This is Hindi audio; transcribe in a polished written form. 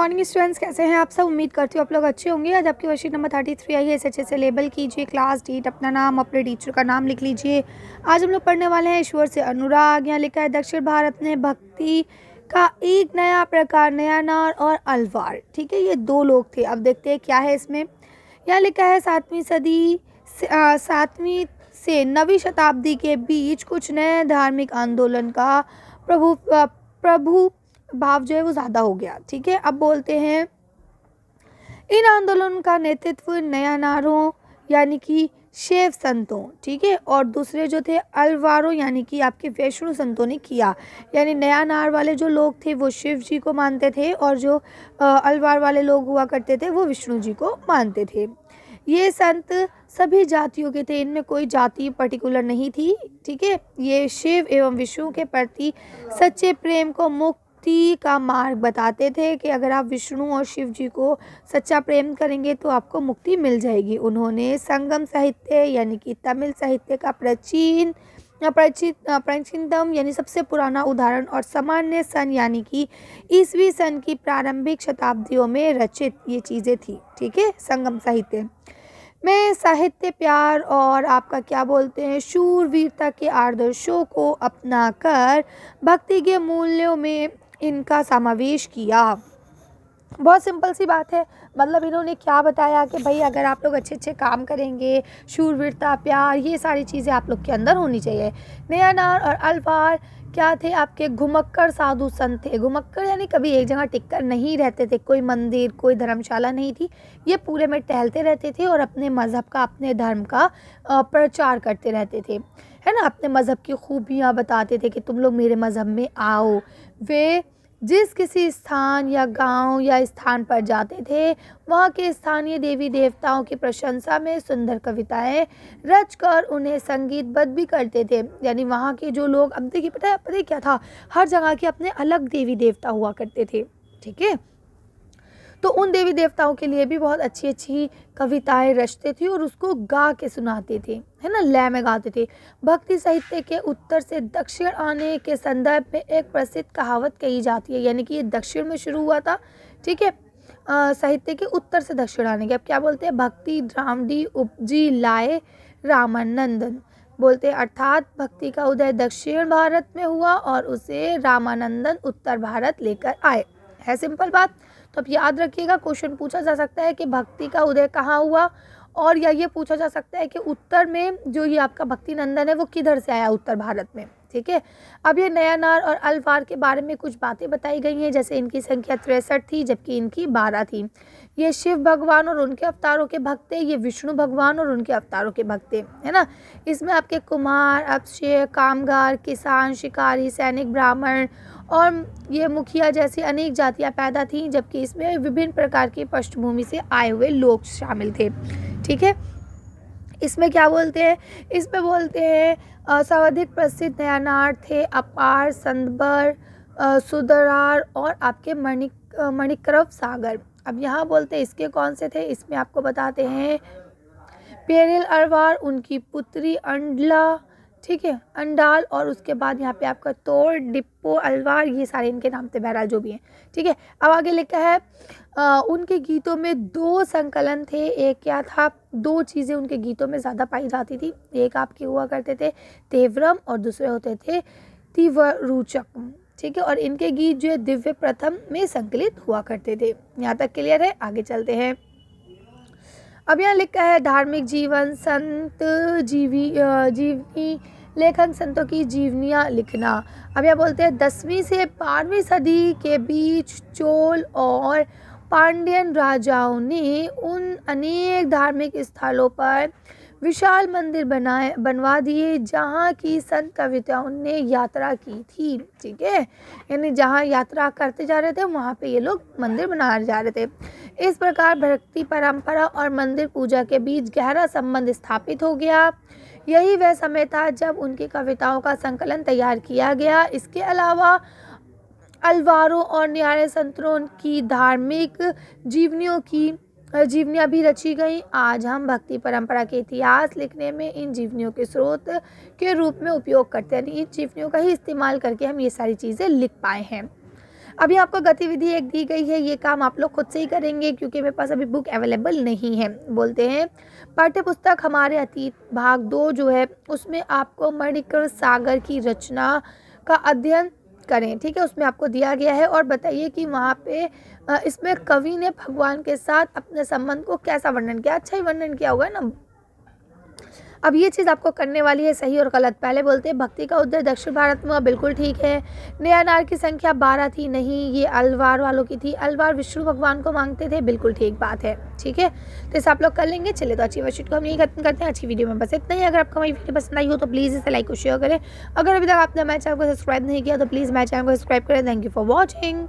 मॉर्निंग स्टूडेंट्स, कैसे हैं आप सब। उम्मीद करती हूँ आप लोग अच्छे होंगे। आज आपकी वर्कशीट नंबर 33 आई है। इसे अच्छे से लेबल कीजिए, क्लास डेट, अपना नाम, अपने टीचर का नाम लिख लीजिए। आज हम लोग पढ़ने वाले हैं ईश्वर से अनुराग। यहाँ लिखा है दक्षिण भारत में भक्ति का एक नया प्रकार, नयानार और अलवार। ठीक है, ये दो लोग थे। अब देखते हैं क्या है इसमें। यहाँ लिखा है 7वीं से 9वीं शताब्दी के बीच कुछ नए धार्मिक आंदोलन का प्रभु भाव जो है वो ज़्यादा हो गया। ठीक है, अब बोलते हैं इन आंदोलन का नेतृत्व नयानारों यानी कि शैव संतों, ठीक है, और दूसरे जो थे अलवारों यानी कि आपके वैष्णव संतों ने किया। यानी नयानार वाले जो लोग थे वो शिव जी को मानते थे और जो अलवार वाले लोग हुआ करते थे वो विष्णु जी को मानते थे। ये संत सभी जातियों के थे, इनमें कोई जाति पर्टिकुलर नहीं थी। ठीक है, ये शिव एवं विष्णु के प्रति सच्चे प्रेम को मुक्ति का मार्ग बताते थे कि अगर आप विष्णु और शिव जी को सच्चा प्रेम करेंगे तो आपको मुक्ति मिल जाएगी। उन्होंने संगम साहित्य यानी कि तमिल साहित्य का प्राचीनतम यानी सबसे पुराना उदाहरण और सामान्य सन यानी कि ईसवी सन की प्रारंभिक शताब्दियों में रचित ये चीज़ें थी। ठीक है, संगम साहित्य में साहित्य प्यार और आपका क्या बोलते हैं शूरवीरता के आदर्शों को अपनाकर भक्ति के मूल्यों में इनका समावेश किया। बहुत सिंपल सी बात है। मतलब इन्होंने क्या बताया कि भाई अगर आप लोग अच्छे अच्छे काम करेंगे, शूरवीरता, प्यार, ये सारी चीज़ें आप लोग के अंदर होनी चाहिए। नयानार और अलवार क्या थे, आपके घुमक्कड़ साधु संत थे। घुमक्कड़ यानी कभी एक जगह टिककर नहीं रहते थे, कोई मंदिर कोई धर्मशाला नहीं थी, ये पूरे में टहलते रहते थे और अपने मज़हब का अपने धर्म का प्रचार करते रहते थे, है ना। अपने मज़हब की खूबियाँ बताते थे कि तुम लोग मेरे मज़हब में आओ। वे जिस किसी स्थान या गांव या स्थान पर जाते थे वहाँ के स्थानीय देवी देवताओं की प्रशंसा में सुंदर कविताएं रचकर उन्हें संगीतबद्ध भी करते थे। यानी वहाँ के जो लोग, अब देखिए पता है क्या था, हर जगह के अपने अलग देवी देवता हुआ करते थे। ठीक है, तो उन देवी देवताओं के लिए भी बहुत अच्छी अच्छी कविताएं रचते थे और उसको गा के सुनाते थे, है ना, लय में गाते थे। भक्ति साहित्य के उत्तर से दक्षिण आने के संदर्भ में एक प्रसिद्ध कहावत कही जाती है। यानी कि ये दक्षिण में शुरू हुआ था। ठीक है, साहित्य के उत्तर से दक्षिण आने के, अब क्या बोलते हैं, भक्ति द्रामडी उपजी लाए रामानंदन बोलते हैं, अर्थात भक्ति का उदय दक्षिण भारत में हुआ और उसे रामानंदन उत्तर भारत लेकर आए। है सिंपल बात। तो अब याद रखिएगा, क्वेश्चन पूछा जा सकता है कि भक्ति का उदय कहाँ हुआ, और या ये पूछा जा सकता है कि उत्तर में जो ये आपका भक्ति नंदन है वो किधर से आया, उत्तर भारत में। ठीक है, अब ये नयानार और अलवार के बारे में कुछ बातें बताई गई हैं, जैसे इनकी संख्या 63 थी जबकि इनकी 12 थी। ये शिव भगवान और उनके अवतारों के भक्त थे, ये विष्णु भगवान और उनके अवतारों के भक्त थे, है ना। इसमें आपके कुमार, अक्षय, कामगार, किसान, शिकारी, सैनिक, ब्राह्मण और ये मुखिया जैसी अनेक जातियां पैदा थीं, जबकि इसमें विभिन्न प्रकार की पृष्ठभूमि से आए हुए लोग शामिल थे। ठीक है, इसमें क्या बोलते हैं, इसमें बोलते हैं सर्वाधिक प्रसिद्ध नयानार थे अपार, संदबर, सुदरार और आपके मणिक्रव सागर। अब यहाँ बोलते हैं इसके कौन से थे, इसमें आपको बताते हैं पेरिल अलवार, उनकी पुत्री अंडला, ठीक है, अंडाल, और उसके बाद यहाँ पे आपका तोड़, डिप्पो, अलवार, ये सारे इनके नाम थे, बहरहाल जो भी हैं। ठीक है, अब आगे लिखा है उनके गीतों में 2 संकलन थे। एक क्या था, 2 चीज़ें उनके गीतों में ज़्यादा पाई जाती थी। एक आपके हुआ करते थे तेवरम और दूसरे होते थे तिवरुचक। ठीक है, और इनके गीत जो है दिव्य प्रथम में संकलित हुआ करते थे। यहाँ तक क्लियर है, आगे चलते हैं। अब यहाँ लिखा है धार्मिक जीवन, संत जीवनी लेखन, संतों की जीवनियाँ लिखना। अब यहाँ बोलते हैं 10वीं से 12वीं सदी के बीच चोल और पांड्यन राजाओं ने उन अनेक धार्मिक स्थलों पर विशाल मंदिर बनवा दिए जहाँ की संत कविताओं ने यात्रा की थी। ठीक है, यानी जहाँ यात्रा करते जा रहे थे वहाँ पे ये लोग मंदिर बना जा रहे थे। इस प्रकार भक्ति परंपरा और मंदिर पूजा के बीच गहरा संबंध स्थापित हो गया। यही वह समय था जब उनकी कविताओं का संकलन तैयार किया गया। इसके अलावा अलवारों और न्यारे संतों की धार्मिक जीवनियाँ भी रची गई। आज हम भक्ति परंपरा के इतिहास लिखने में इन जीवनियों के स्रोत के रूप में उपयोग करते हैं, इन जीवनियों का ही इस्तेमाल करके हम ये सारी चीज़ें लिख पाए हैं। अभी आपको गतिविधि एक दी गई है, ये काम आप लोग खुद से ही करेंगे क्योंकि मेरे पास अभी बुक अवेलेबल नहीं है। बोलते हैं पाठ्य पुस्तक हमारे अतीत भाग 2 जो है उसमें आपको मणिकर सागर की रचना का अध्ययन करें, ठीक है, उसमें आपको दिया गया है और बताइए कि वहाँ पे इसमें कवि ने भगवान के साथ अपने संबंध को कैसा वर्णन किया। अच्छा ही वर्णन किया होगा ना। अब ये चीज़ आपको करने वाली है सही और गलत। पहले बोलते हैं भक्ति का उद्देश्य दक्षिण भारत में, बिल्कुल ठीक है। नयानार की संख्या 12 थी, नहीं, ये अलवार वालों की थी। अलवार विष्णु भगवान को मांगते थे, बिल्कुल ठीक बात है, ठीक है। तो इसे आप लोग कर लेंगे। चलिए तो अच्छी वर्कशीट को हम यही खत्म करते हैं। अच्छी वीडियो में बस इतना ही। अगर आपको हमारी वीडियो पसंद आई हो तो प्लीज़ इसे लाइक और शेयर करें। अगर अभी तक आपने हमारे चैनल को सब्सक्राइब नहीं किया तो प्लीज़ हमारे चैनल को सब्सक्राइब करें। Thank you for watching.